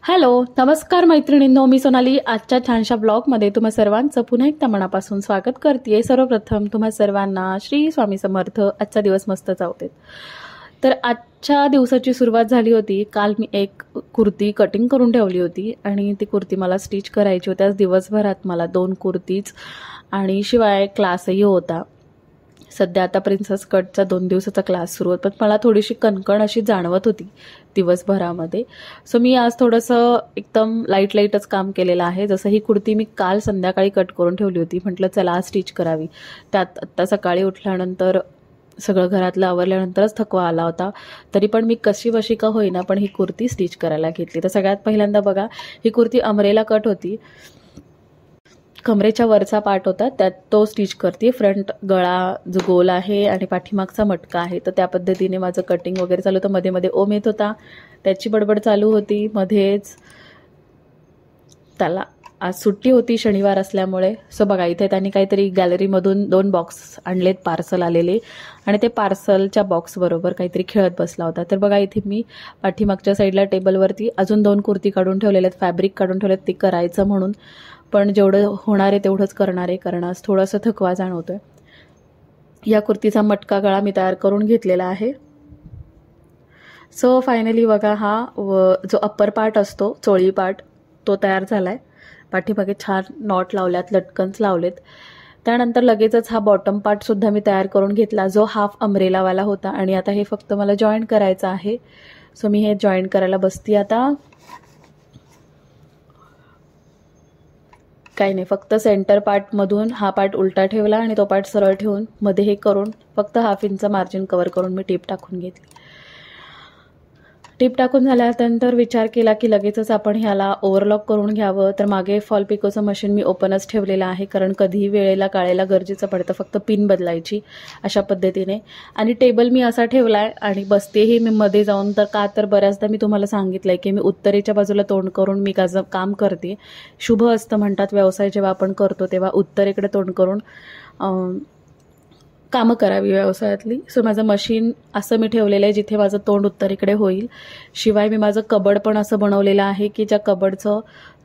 Hello, नमस्कार मैत्रिणींनो, मी सोनाली आजच्या छानशा ब्लॉगमध्ये तुम्हा सर्वांचं पुन्हा एकदा मनापासून स्वागत करते। सर्वप्रथम तुम्हा सर्वांना श्री स्वामी समर्थ। आजचा दिवस मस्त जाऊ देत। तर आजच्या दिवसाची सुरुवात झाली होती, काल मी एक कुर्ती कटिंग करून ठेवली होती आणि ती कुर्ती मला स्टिच करायची होती। आज दिवसभरात मला 2 कुर्तीज आणि शिवाय क्लासही होता। सध्या आता प्रिन्सेस कटचा 2 दिवसाचा क्लास सुरू होता, पण मला थोडीशी कणकण अशी जाणवत होती दिवसभरामध्ये। सो मी आज थोडंसं एकदम लाईटच काम केलेलं आहे। जसं ही कुर्ती मी काल संध्याकाळी कट करून ठेवली होती, म्हटलं चला आज स्टिच करावी। त्यात आत्ता सकाळी उठल्यानंतर सगळं घरातलं आवरल्यानंतरच थकवा आला होता, तरी पण मी कशी बशी का होईना पण ही कुर्ती स्टिच करायला घेतली। तर सगळ्यात पहिल्यांदा बघा, ही कुर्ती अमरेला कट होती। कमरेच्या वरचा पार्ट होता त्यात तो स्टिच करते। फ्रंट गळा जो गोल आहे आणि पाठीमागचा मटका आहे, तर त्या पद्धतीने माझं कटिंग वगैरे चालू होतं। मध्ये मध्ये ओम येत होता, त्याची बडबड चालू होती मध्येच। त्याला आज सुट्टी होती शनिवार असल्यामुळे। सो बघा, इथे त्यांनी काहीतरी गॅलरीमधून 2 बॉक्स आणलेत पार्सल आलेले, आणि ते पार्सलच्या बॉक्स बरोबर काहीतरी खेळत बसला होता। तर बघा, इथे मी पाठीमागच्या साईडला टेबलवरती अजून 2 कुर्ती काढून ठेवलेले आहेत, फॅब्रिक काढून ठेवलेत ते करायचं म्हणून। पण जेवढं होणार आहे तेवढंच करणार आहे, कारण आज थोडासा थकवा जाणवतोय। या कुर्तीचा मटका गळा मी तयार करून घेतलेला आहे। सो फायनली बघा, हा जो अप्पर पार्ट असतो, चोळी पार्ट, तो तयार झालाय। पाठीमागे छान नॉट लावल्यात, लटकन्स लावलेत। त्यानंतर लगेचच हा बॉटम पार्ट सुद्धा मी तयार करून घेतला, जो हाफ अमरेलावाला होता। आणि आता हे फक्त मला जॉईन करायचं आहे। सो मी हे जॉईन करायला बसते आता। काही नाही, फक्त सेंटर पार्टमधून हा पार्ट उलटा ठेवला आणि तो पार्ट सरळ ठेवून मध्ये हे करून फक्त हाफ इंच मार्जिन कव्हर करून मी टीप टाकून घेतली। टीप टाकून झाल्यानंतर विचार केला की लगेचच आपण ह्याला ओव्हरलॉक करून घ्यावं। तर मागे फॉल पिकोचं मशीन मी ओपनच ठेवलेलं आहे, कारण कधीही वेळेला काढायला गरजेचं पडतं, फक्त पिन बदलायची अशा पद्धतीने। आणि टेबल मी असा ठेवलाय आणि बसतेही मी मध्ये जाऊन, तर का तर बऱ्याचदा मी तुम्हाला सांगितलंय की मी उत्तरेच्या बाजूला तोंड करून मी काम करते। शुभ असतं म्हणतात, व्यवसाय जेव्हा आपण करतो तेव्हा उत्तरेकडे तोंड करून कामं करावी व्यवसायातली। सो माझं मशीन असं मी ठेवलेलं आहे जिथे माझं तोंड उत्तरेकडे होईल। शिवाय मी माझं कबड पण असं बनवलेलं आहे की ज्या कबडचं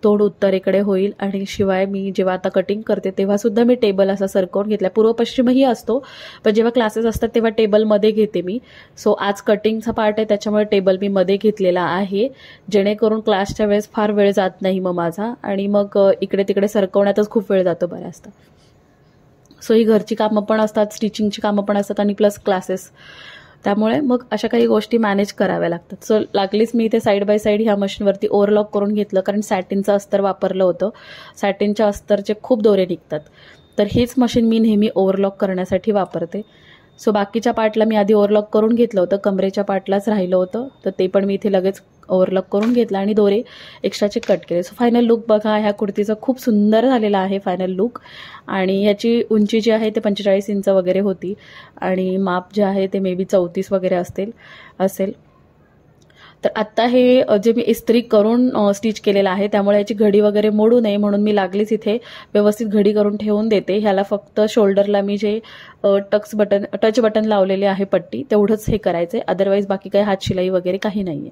तोंड उत्तरेकडे होईल। आणि शिवाय मी जेव्हा आता कटिंग करते तेव्हा सुद्धा मी टेबल असा सरकवून घेतला। पूर्व पश्चिमही असतो, पण जेव्हा क्लासेस असतात तेव्हा टेबलमध्ये घेते मी। सो आज कटिंगचा पार्ट आहे त्याच्यामुळे टेबल मी मध्ये घेतलेला आहे, जेणेकरून क्लासच्या वेळेस फार वेळ जात नाही मग माझा, आणि मग इकडे तिकडे सरकवण्यातच खूप वेळ जातो बऱ्याचदा। सो ही घरची कामं पण असतात, स्टिचिंगची कामं पण असतात आणि प्लस क्लासेस, त्यामुळे मग अशा काही गोष्टी मॅनेज कराव्या लागतात। सो लागलीच मी इथे साईड बाय साईड ह्या मशीनवरती ओव्हरलॉक करून घेतलं, कारण सॅटिनचं अस्तर वापरलं होतं। सॅटिनच्या अस्तरचे खूप दोरे निघतात, तर हीच मशीन मी नेहमी ओव्हरलॉक करण्यासाठी वापरते। सो बाकीच्या पार्टला मी आधी ओव्हरलॉक करून घेतलं होतं, कमरेच्या पार्टलाच राहिलं होतं, तर ते पण मी इथे लगेच ओव्हरलॉक करून घेतला आणि दोरे एक्स्ट्राचे कट केले। सो फायनल लुक बघा, ह्या कुर्तीचा खूप सुंदर झालेला आहे फायनल लुक। आणि ह्याची उंची जी आहे ते 45 इंच वगैरे होती, आणि माप जे आहे ते मे बी 34 वगैरे असेल। तर आत्ता हे जे मी इस्त्री करून स्टिच केलेलं आहे, त्यामुळे याची घडी वगैरे मोडू नये म्हणून मी लागलीच इथे व्यवस्थित घडी करून ठेवून देते। ह्याला फक्त शोल्डरला मी जे टच बटन लावलेले आहे पट्टी, तेवढंच हे करायचं आहे, अदरवाईज बाकी काही हात शिलाई वगैरे काही नाही आहे।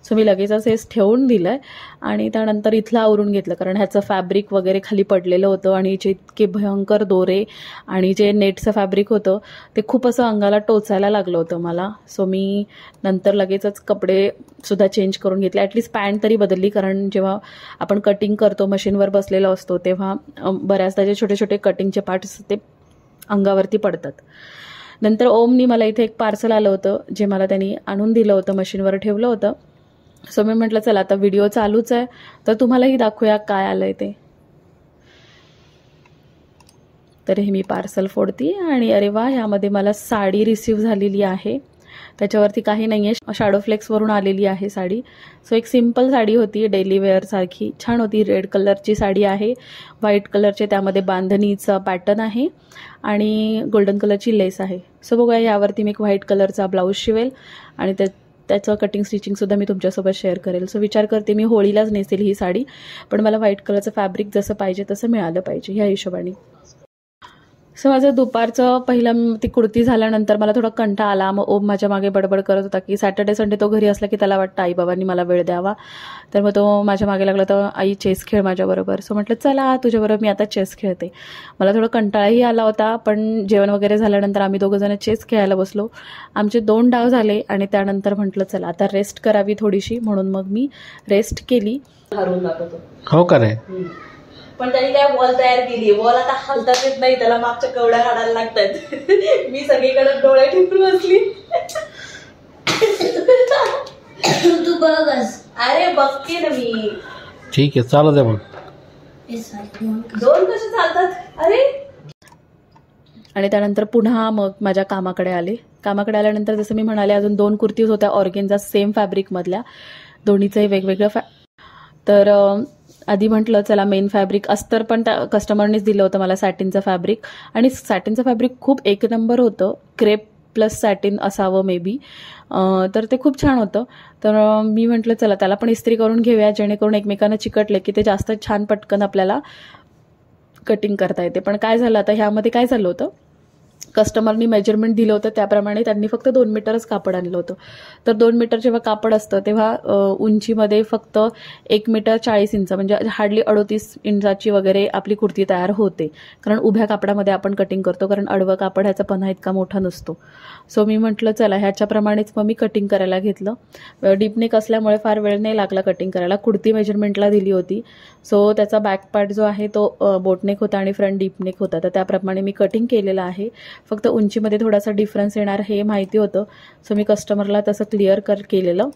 सो मी लगेचच हे ठेवून दिलं आणि त्यानंतर इथलं आवरून घेतलं, कारण ह्याचं फॅब्रिक वगैरे खाली पडलेलं होतं आणि जे इतके भयंकर दोरे आणि जे नेटचं फॅब्रिक होतं ते खूप असं अंगाला टोचायला लागलं होतं मला। सो मी नंतर लगेचच कपडे सुद्धा चेंज करून घेतले, ॲटलिस्ट पॅन्ट तरी बदलली, कारण जेव्हा आपण कटिंग करतो मशीनवर बसलेलो असतो तेव्हा बऱ्याचदा जे छोटे छोटे कटिंगचे पार्ट्स ते अंगावरती पडतात। नंतर ओमनी मला इथे एक पार्सल आलं होतं, जे मला त्यांनी आणून दिलं होतं, मशीनवर ठेवलं होतं। सो मी म्हटलं चला आता व्हिडिओ चालूच आहे तर तुम्हालाही दाखवूया काय आलंय ते। तर हे मी पार्सल फोडते आणि अरे वा, ह्यामध्ये मला साडी रिसीव्ह झालेली आहे। त्याच्यावरती काही नाही आहे, शॅडो फ्लेक्सवरून आलेली आहे साडी। सो एक सिंपल साडी होती, डेली वेअर सारखी, छान होती। रेड कलरची साडी आहे, व्हाईट कलरचे त्यामध्ये बांधणीचा पॅटर्न आहे आणि गोल्डन कलरची लेस आहे। सो बघूया, यावरती मी एक व्हाईट कलरचा ब्लाऊज शिवेल आणि त्याचं कटिंग स्टिचिंगसुद्धा मी तुमच्यासोबत शेअर करेल। सो विचार करते मी होळीलाच नेसेल ही साडी, पण मला व्हाईट कलरचं फॅब्रिक जसं पाहिजे तसं मिळालं पाहिजे ह्या हिशोबाने। सो माझं दुपारचं पहिलं ती कुर्ती झाल्यानंतर मला थोडा कंटाळा आला. मग ओम माझ्या मागे बडबड करत होता की सॅटर्डे संडे तो घरी असला की त्याला वाटतं आई बाबांनी मला वेळ द्यावा. तर मग तो माझ्या मागे लागला, तर आई चेस खेळ माझ्याबरोबर. सो म्हटलं चला तुझ्याबरोबर मी आता चेस खेळते. मला थोडा कंटाळाही आला होता, पण जेवण वगैरे झाल्यानंतर आम्ही दोघंजण चेस खेळायला बसलो. आमचे 2 डाव झाले आणि त्यानंतर म्हटलं चला आता रेस्ट करावी थोडीशी, म्हणून मग मी रेस्ट केली. हरवून दाखवतो. हो का रे? पण त्यांनी काय वॉल तयार केली. वॉल आता हलताच येत नाही, त्याला मागच्या कवड्या काढायला लागतात. मी सगळीकडे डोळे ठेवून बसली. तू बघस. अरे बघते ना मी. ठीक आहे, चालू दे मग. 2 कसे चालतात? अरे. आणि त्यानंतर पुन्हा मग माझ्या कामाकडे आल्यानंतर जसं मी म्हणाले अजून 2 कुर्तीज होत्या ऑर्गेन्झा सेम फॅब्रिकमधल्या, दोन्हीचंही वेगवेगळं तर आधी म्हटलं चला मेन फॅब्रिक अस्तर पण त्या कस्टमरनेच दिलं होतं मला, सॅटिनचं फॅब्रिक. आणि सॅटिनचं फॅब्रिक खूप 1 नंबर होतं, क्रेप प्लस सॅटिन असावं मे बी. तर ते खूप छान होतं. तर मी म्हटलं चला त्याला पण इस्त्री करून घेऊया, जेणेकरून एकमेकांना चिकटले की ते जास्त छान पटकन आपल्याला कटिंग करता येते. पण काय झालं आता ह्यामध्ये काय झालं होतं, कस्टमरनी मेजरमेंट दिलं होतं त्याप्रमाणे त्यांनी फक्त 2 मीटरच कापड आणलं होतं. तर 2 मीटर जेव्हा कापड असतं तेव्हा उंचीमध्ये फक्त 1 मीटर 40 इंच म्हणजे हार्डली 38 इंचाची वगैरे आपली कुर्ती तयार होते. कारण उभ्या कापडामध्ये आपण कटिंग करतो, कारण आडवं कापड ह्याचा पन्हा इतका मोठा नसतो. सो मी म्हटलं चला ह्याच्याप्रमाणेच मग मी कटिंग करायला घेतलं. डीपनेक असल्यामुळे फार वेळ नाही लागला कटिंग करायला. कुर्ती मेजरमेंटला दिली होती, सो त्याचा बॅक पार्ट जो आहे तो बोटनेक होता आणि फ्रंट डीपनेक होता. तर त्याप्रमाणे मी कटिंग केलेलं आहे. फक्त उंचीमध्ये थोडासा डिफरन्स येणार हे माहिती होतं, सो मी कस्टमरला तसं क्लिअर केलेलं.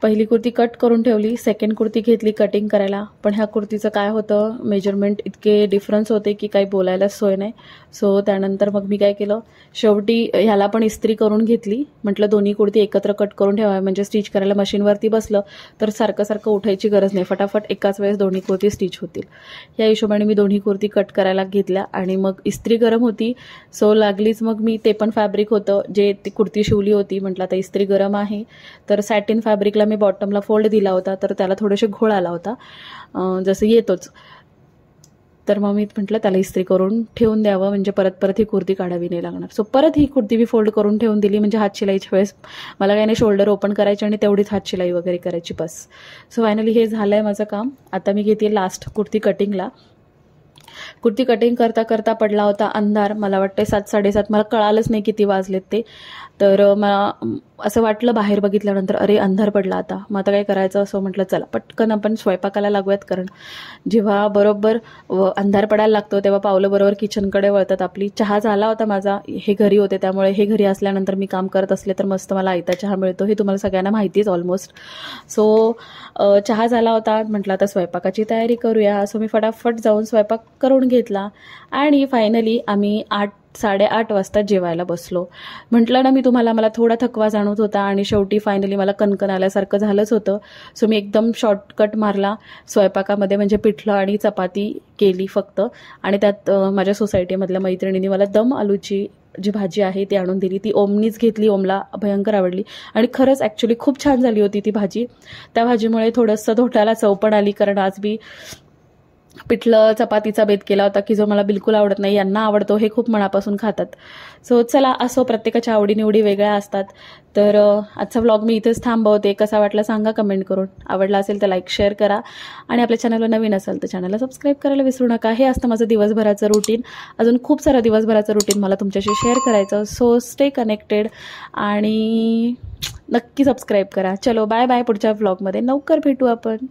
पहिली कुर्ती कट करून ठेवली, सेकंड कुर्ती घेतली कटिंग करायला. पण ह्या कुर्तीचं काय होतं, मेजरमेंट इतके डिफरन्स होते की काही बोलायला सोय नाही. सो त्यानंतर मग मी काय केलं, शेवटी ह्याला पण इस्त्री करून घेतली. म्हटलं दोन्ही कुर्ती एकत्र कट करून ठेवावी, म्हणजे स्टिच करायला मशीनवरती बसलं तर सारखं सारखं उठायची गरज नाही, फटाफट एकाच वेळेस दोन्ही कुर्ती स्टिच होतील. या हिशोबाने मी दोन्ही कुर्ती कट करायला घेतल्या. आणि मग इस्त्री गरम होती, सो लागलीच मग मी ते पण फॅब्रिक होतं जे ती कुर्ती शिवली होती. म्हटलं आता इस्त्री गरम आहे, तर सॅटिन फॅब्रिकला मी बॉटमला फोल्ड दिला होता, तर त्याला थोडेसे घोळ आला होता जसं येतोच. तर मग मी म्हटलं त्याला इस्त्री करून ठेवून द्यावं, म्हणजे परत ही कुर्ती काढावी नाही लागणार. सो परत ही कुर्ती मी फोल्ड करून ठेवून दिली, म्हणजे हातशिलाईच्या वेळेस मला काही नाही, शोल्डर ओपन करायचे आणि तेवढीच हातशिलाई वगैरे करायची बस. सो फायनली हे झालं आहे माझं काम. आता मी घेते लास्ट कुर्ती कटिंगला. कुर्ती कटिंग करता करता पडला होता अंधार. मला वाटते 7-7:30, मला कळालंच नाही किती वाजलेत ते. तर मला असं वाटलं बाहेर बघितल्यानंतर अरे अंधार पडला आता, मग आता काय करायचं. असं म्हटलं चला पटकन आपण स्वयंपाकाला लागूयात, कारण जेव्हा बरोबर अंधार पडायला लागतो तेव्हा पावलं बरोबर किचनकडे वळतात आपली. चहा झाला होता माझा, हे घरी होते त्यामुळे हे घरी असल्यानंतर मी काम करत असले तर मस्त मला आयता चहा मिळतो, हे तुम्हाला सगळ्यांना माहितीच ऑलमोस्ट. सो चहा झाला होता, म्हटलं आता स्वयंपाकाची तयारी करूया. सो मी फटाफट जाऊन स्वयंपाक करून घेतला आणि फायनली आम्ही 8-8:30 वाजता जेवायला बसलो. म्हटलं ना मी तुम्हाला, मला थोडा थकवा जाणवत होता आणि शेवटी फायनली मला कणकण आल्यासारखं झालंच होतं. सो मी एकदम शॉर्टकट मारला स्वयंपाकामध्ये, म्हणजे पिठलं आणि चपाती केली फक्त. आणि त्यात माझ्या सोसायटीमधल्या मैत्रिणींनी मला दम आलूची जी भाजी आहे ती आणून दिली. ती ओमनीच घेतली, ओमला भयंकर आवडली आणि खरंच ॲक्च्युली खूप छान झाली होती ती भाजी. त्या भाजीमुळे थोडंसं धोट्याला चव पण आली, कारण आज मी पिठलं चपातीचा बेत केला होता की जो मला बिलकुल आवडत नाही, यांना आवडतो, हे खूप मनापासून खातात. सो चला असो, प्रत्येकाच्या आवडीनिवडी वेगळ्या असतात. तर आजचा व्लॉग मी इथेच थांबवते. कसा वाटला सांगा कमेंट करून. आवडला असेल तर लाईक शेअर करा आणि आपल्या चॅनलवर नवीन असेल तर चॅनलला सबस्क्राईब करायला विसरू नका. हे असतं माझं दिवसभराचं रुटीन. अजून खूप सारं दिवसभराचं रुटीन मला तुमच्याशी शेअर करायचं. सो स्टे कनेक्टेड आणि नक्की सबस्क्राईब करा. चलो बाय बाय. पुढच्या व्लॉगमध्ये लवकर भेटू आपण.